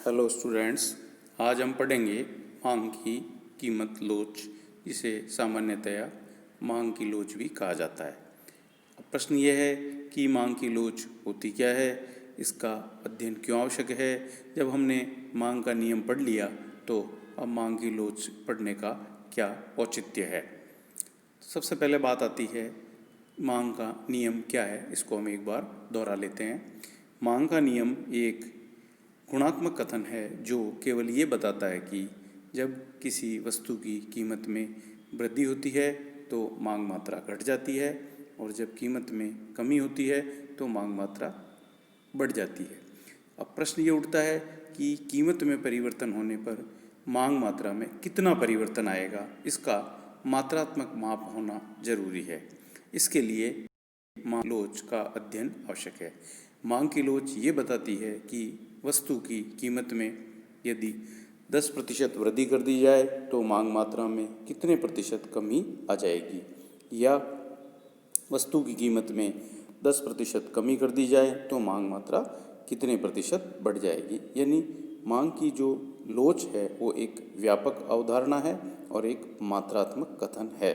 Hello students, आज हम पढ़ेंगे मांग की कीमत लोच, जिसे सामान्यतया मांग की लोच भी कहा जाता है। अब प्रश्न यह है कि मांग की लोच होती क्या है, इसका अध्ययन क्यों आवश्यक है। जब हमने मांग का नियम पढ़ लिया तो अब मांग की लोच पढ़ने का क्या औचित्य है। सबसे पहले बात आती है मांग का नियम क्या है, इसको हम एक बार दोहरा लेते हैं। मांग का नियम एक गुणात्मक कथन है जो केवल ये बताता है कि जब किसी वस्तु की कीमत में वृद्धि होती है तो मांग मात्रा घट जाती है, और जब कीमत में कमी होती है तो मांग मात्रा बढ़ जाती है। अब प्रश्न ये उठता है कि कीमत में परिवर्तन होने पर मांग मात्रा में कितना परिवर्तन आएगा, इसका मात्रात्मक माप होना जरूरी है। इसके लिए मांग लोच का अध्ययन आवश्यक है। मांग की लोच ये बताती है कि वस्तु की कीमत में यदि 10% वृद्धि कर दी जाए तो मांग मात्रा में कितने प्रतिशत कमी आ जाएगी, या वस्तु की कीमत में 10% कमी कर दी जाए तो मांग मात्रा कितने प्रतिशत बढ़ जाएगी। यानी मांग की जो लोच है वो एक व्यापक अवधारणा है और एक मात्रात्मक कथन है।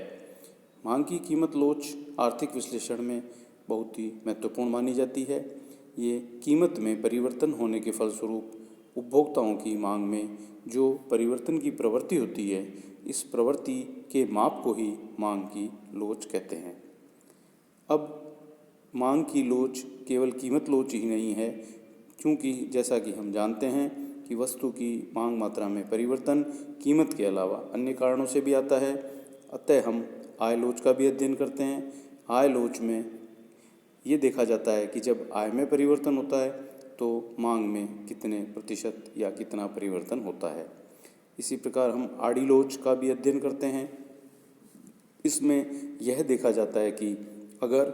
मांग की कीमत लोच आर्थिक विश्लेषण में बहुत ही महत्वपूर्ण मानी जाती है। ये कीमत में परिवर्तन होने के फलस्वरूप उपभोक्ताओं की मांग में जो परिवर्तन की प्रवृत्ति होती है, इस प्रवृत्ति के माप को ही मांग की लोच कहते हैं। अब मांग की लोच केवल कीमत लोच ही नहीं है, क्योंकि जैसा कि हम जानते हैं कि वस्तु की मांग मात्रा में परिवर्तन कीमत के अलावा अन्य कारणों से भी आता है। अतः हम आय लोच का भी अध्ययन करते हैं। आय लोच में ये देखा जाता है कि जब आय में परिवर्तन होता है तो मांग में कितने प्रतिशत या कितना परिवर्तन होता है। इसी प्रकार हम आड़ी लोच का भी अध्ययन करते हैं। इसमें यह देखा जाता है कि अगर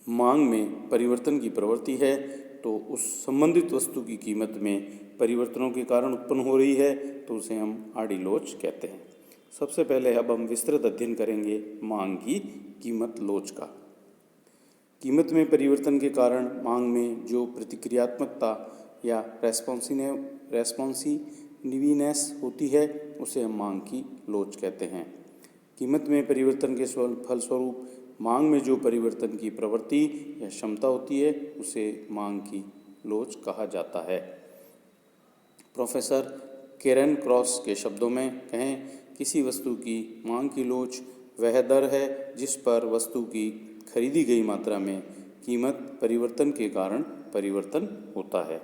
मांग में परिवर्तन की प्रवृत्ति है तो उस संबंधित वस्तु की कीमत में परिवर्तनों के कारण उत्पन्न हो रही है तो उसे हम आड़ी लोच कहते हैं। सबसे पहले अब हम विस्तृत अध्ययन करेंगे मांग की कीमत लोच का। कीमत में परिवर्तन के कारण मांग में जो प्रतिक्रियात्मकता या रेस्पॉन्सिविनेस होती है उसे हम मांग की लोच कहते हैं। कीमत में परिवर्तन के फलस्वरूप मांग में जो परिवर्तन की प्रवृत्ति या क्षमता होती है उसे मांग की लोच कहा जाता है। प्रोफेसर केरन क्रॉस के शब्दों में कहें, किसी वस्तु की मांग की लोच वह दर है जिस पर वस्तु की खरीदी गई मात्रा में कीमत परिवर्तन के कारण परिवर्तन होता है।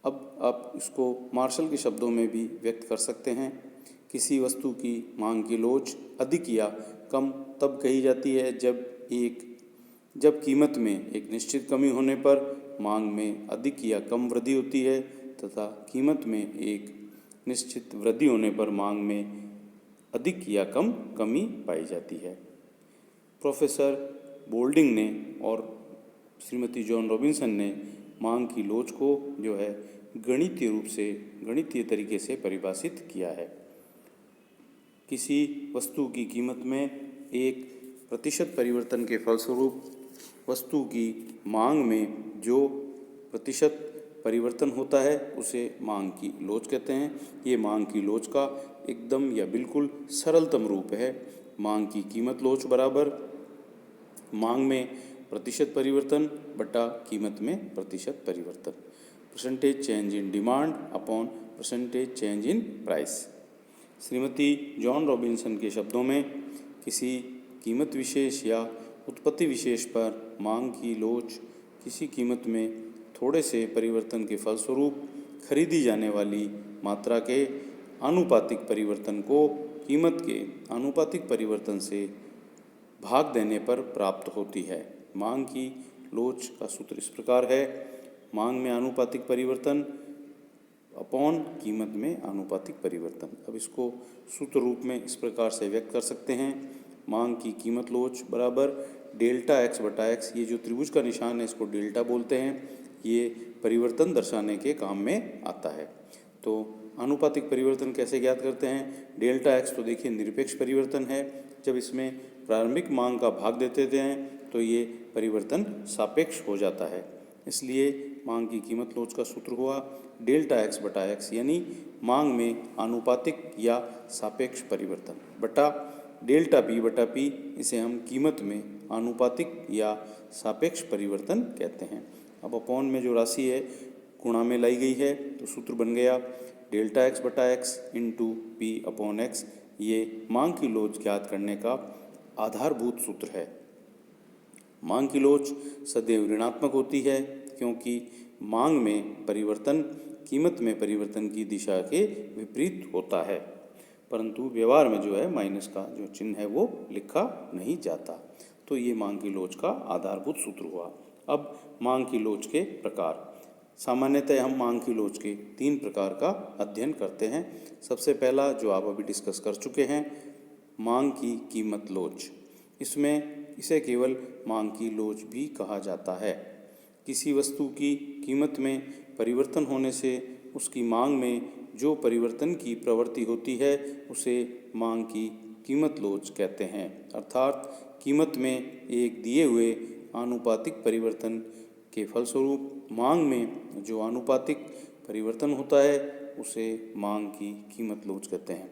अब आप इसको मार्शल के शब्दों में भी व्यक्त कर सकते हैं। किसी वस्तु की मांग की लोच अधिक या कम तब कही जाती है जब कीमत में एक निश्चित कमी होने पर मांग में अधिक या कम वृद्धि होती है तथा कीमत में एक निश्चित वृद्धि होने पर मांग में अधिक या कम कमी पाई जाती है। प्रोफेसर बोल्डिंग ने और श्रीमती जॉन रॉबिन्सन ने मांग की लोच को जो है गणितीय तरीके से परिभाषित किया है। किसी वस्तु की कीमत में 1% परिवर्तन के फलस्वरूप वस्तु की मांग में जो प्रतिशत परिवर्तन होता है उसे मांग की लोच कहते हैं। ये मांग की लोच का एकदम या बिल्कुल सरलतम रूप है। मांग की कीमत लोच बराबर मांग में प्रतिशत परिवर्तन बटा कीमत में प्रतिशत परिवर्तन, percentage change in demand upon percentage change in price. Shrimati John Robinson के शब्दों में, किसी कीमत विशेष या उत्पत्ति विशेष पर मांग की लोच किसी कीमत में थोड़े से परिवर्तन के फलस्वरूप खरीदी जाने वाली मात्रा के आनुपातिक परिवर्तन को कीमत के आनुपातिक परिवर्तन से भाग देने पर प्राप्त होती है। मांग की लोच का सूत्र इस प्रकार है, मांग में आनुपातिक परिवर्तन अपॉन कीमत में आनुपातिक परिवर्तन। अब इसको सूत्र रूप में इस प्रकार से व्यक्त कर सकते हैं, मांग की कीमत लोच बराबर डेल्टा एक्स बटा एक्स। ये जो त्रिभुज का निशान है इसको डेल्टा बोलते हैं, ये परिवर्तन दर्शाने के काम में आता है। तो आनुपातिक परिवर्तन कैसे ज्ञात करते हैं? डेल्टा एक्स तो देखिए निरपेक्ष परिवर्तन है, जब इसमें प्रारंभिक मांग का भाग देते हैं तो ये परिवर्तन सापेक्ष हो जाता है। इसलिए मांग की कीमत लोच का सूत्र हुआ डेल्टा एक्स बटा एक्स, यानी मांग में आनुपातिक या सापेक्ष परिवर्तन, बटा डेल्टा पी बटा पी, इसे हम कीमत में आनुपातिक या सापेक्ष परिवर्तन कहते हैं। अब अपॉन में जो राशि है गुणा में लाई गई है, तो सूत्र बन गया डेल्टा एक्स बटा x into P upon x. ये मांग की लोच ज्ञात करने का आधारभूत सूत्र है। मांग की लोच सदैव ऋणात्मक होती है, क्योंकि मांग में परिवर्तन कीमत में परिवर्तन की दिशा के विपरीत होता है, परंतु व्यवहार में जो है माइनस का जो चिन्ह है वो लिखा नहीं जाता। तो ये मांग की लोच का आधारभूत सूत्र हुआ। अब मांग की लोच के प्रकार। सामान्यतः हम मांग की लोच के 3 प्रकार का अध्ययन करते हैं। सबसे पहला जो आप अभी डिस्कस कर चुके हैं, मांग की कीमत लोच। इसमें इसे केवल मांग की लोच भी कहा जाता है। किसी वस्तु की कीमत में परिवर्तन होने से उसकी मांग में जो परिवर्तन की प्रवृत्ति होती है उसे मांग की कीमत लोच कहते हैं। अर्थात कीमत में एक दिए हुए आनुपातिक परिवर्तन के फलस्वरूप मांग में जो आनुपातिक परिवर्तन होता है उसे मांग की कीमत लोच कहते हैं।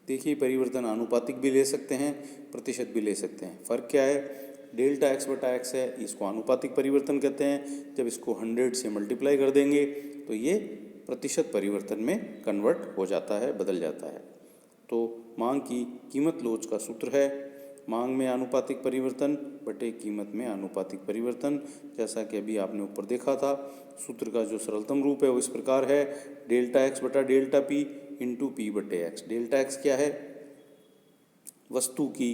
देखिए, परिवर्तन आनुपातिक भी ले सकते हैं, प्रतिशत भी ले सकते हैं। फ़र्क क्या है? डेल्टा एक्स बटा एक्स है, इसको आनुपातिक परिवर्तन कहते हैं। जब इसको 100 से मल्टीप्लाई कर देंगे तो ये प्रतिशत परिवर्तन में कन्वर्ट हो जाता है, बदल जाता है। तो मांग की कीमत लोच का सूत्र है मांग में आनुपातिक परिवर्तन बटे कीमत में आनुपातिक परिवर्तन। जैसा कि अभी आपने ऊपर देखा था, सूत्र का जो सरलतम रूप है वो इस प्रकार है डेल्टा एक्स बटा डेल्टा पी इंटू पी बटे एक्स। डेल्टा एक्स क्या है? वस्तु की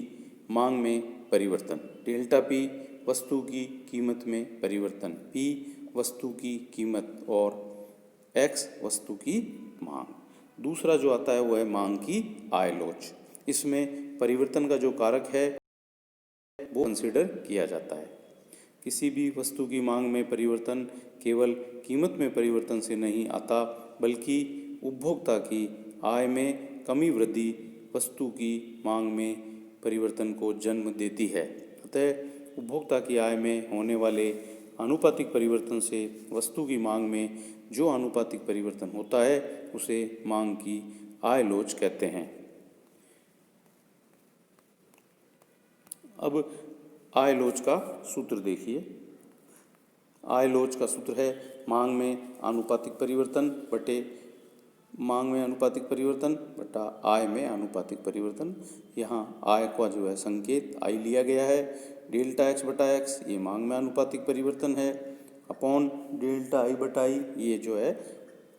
मांग में परिवर्तन। डेल्टा पी वस्तु की कीमत में परिवर्तन। पी वस्तु की कीमत और एक्स वस्तु की मांग। दूसरा जो आता है वो है मांग की आय लोच। इसमें परिवर्तन का जो कारक है वो कंसीडर किया जाता है। किसी भी वस्तु की मांग में परिवर्तन केवल कीमत में परिवर्तन से नहीं आता, बल्कि उपभोक्ता की आय में कमी वृद्धि वस्तु की मांग में परिवर्तन को जन्म देती है। अतः उपभोक्ता की आय में होने वाले आनुपातिक परिवर्तन से वस्तु की मांग में जो आनुपातिक परिवर्तन होता है उसे मांग की आय लोच कहते हैं। अब आय लोच का सूत्र देखिए। आय लोच का सूत्र है मांग में आनुपातिक परिवर्तन बटे मांग में आनुपातिक परिवर्तन बटा आय में आनुपातिक परिवर्तन। यहाँ आय का जो है संकेत आई लिया गया है। डेल्टा एक्स बटा एक्स ये मांग में आनुपातिक परिवर्तन है, अपॉन डेल्टा आई बटा आई ये जो है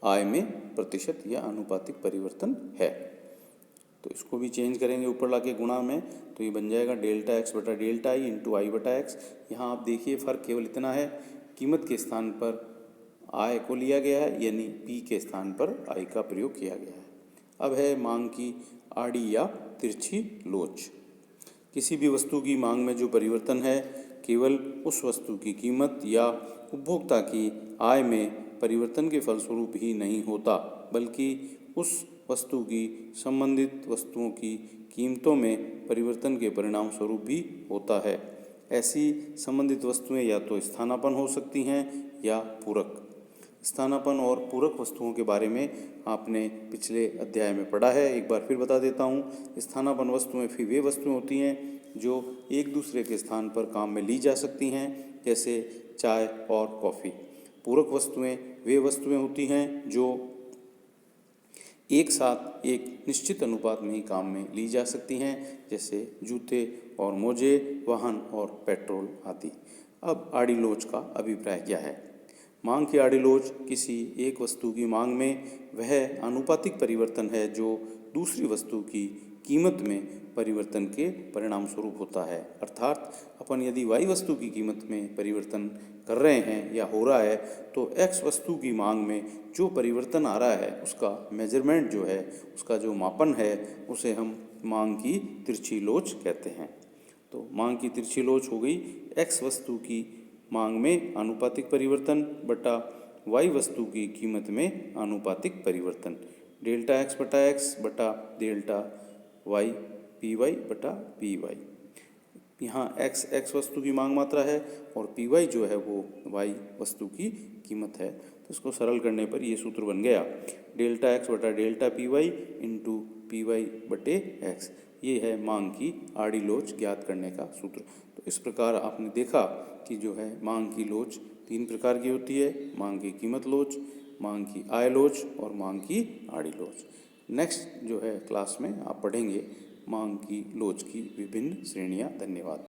आय में प्रतिशत या आनुपातिक परिवर्तन है। तो इसको भी चेंज करेंगे ऊपर लाके गुणा में, तो ये बन जाएगा डेल्टा एक्स बटा डेल्टा आई इंटू आई बटा एक्स। यहाँ आप देखिए फ़र्क केवल इतना है, कीमत के स्थान पर आय को लिया गया है, यानी पी के स्थान पर आई का प्रयोग किया गया है। अब है मांग की आड़ी या तिरछी लोच। किसी भी वस्तु की मांग में जो परिवर्तन है केवल उस वस्तु की कीमत या उपभोक्ता की आय में परिवर्तन के फलस्वरूप ही नहीं होता, बल्कि उस वस्तु की संबंधित वस्तुओं की कीमतों में परिवर्तन के परिणाम स्वरूप भी होता है। ऐसी संबंधित वस्तुएं या तो स्थानापन्न हो सकती हैं या पूरक। स्थानापन्न और पूरक वस्तुओं के बारे में आपने पिछले अध्याय में पढ़ा है, एक बार फिर बता देता हूँ। स्थानापन्न वस्तुएं फिर वे वस्तुएं होती हैं जो एक दूसरे के स्थान पर काम में ली जा सकती हैं, जैसे चाय और कॉफ़ी। पूरक वस्तुएं वे वस्तुएं होती हैं जो एक साथ एक निश्चित अनुपात में ही काम में ली जा सकती हैं, जैसे जूते और मोजे, वाहन और पेट्रोल आदि। अब आड़ी लोच का अभिप्राय क्या है? मांग की आड़ी लोच किसी एक वस्तु की मांग में वह आनुपातिक परिवर्तन है जो दूसरी वस्तु की कीमत में परिवर्तन के परिणाम स्वरूप होता है। अर्थात अपन यदि वाई वस्तु की कीमत में परिवर्तन कर रहे हैं या हो रहा है, तो एक्स वस्तु की मांग में जो परिवर्तन आ रहा है उसका मेजरमेंट जो है, उसका जो मापन है, उसे हम मांग की तिरछी लोच कहते हैं। तो मांग की तिरछी लोच हो गई एक्स वस्तु की मांग में आनुपातिक परिवर्तन बटा वाई वस्तु की कीमत में आनुपातिक परिवर्तन। डेल्टा एक्स बटा एक्स बटा डेल्टा वाई पी वाई बटा पी वाई। यहाँ x वस्तु की मांग मात्रा है और py जो है वो y वस्तु की कीमत है। तो इसको सरल करने पर ये सूत्र बन गया डेल्टा x बटा डेल्टा py इंटू py बटे x। ये है मांग की आड़ी लोच ज्ञात करने का सूत्र। तो इस प्रकार आपने देखा कि जो है मांग की लोच 3 प्रकार की होती है, मांग की कीमत लोच, मांग की आय लोच और मांग की आड़ी लोच। नेक्स्ट जो है क्लास में आप पढ़ेंगे मांग की लोच की विभिन्न श्रेणियाँ। धन्यवाद।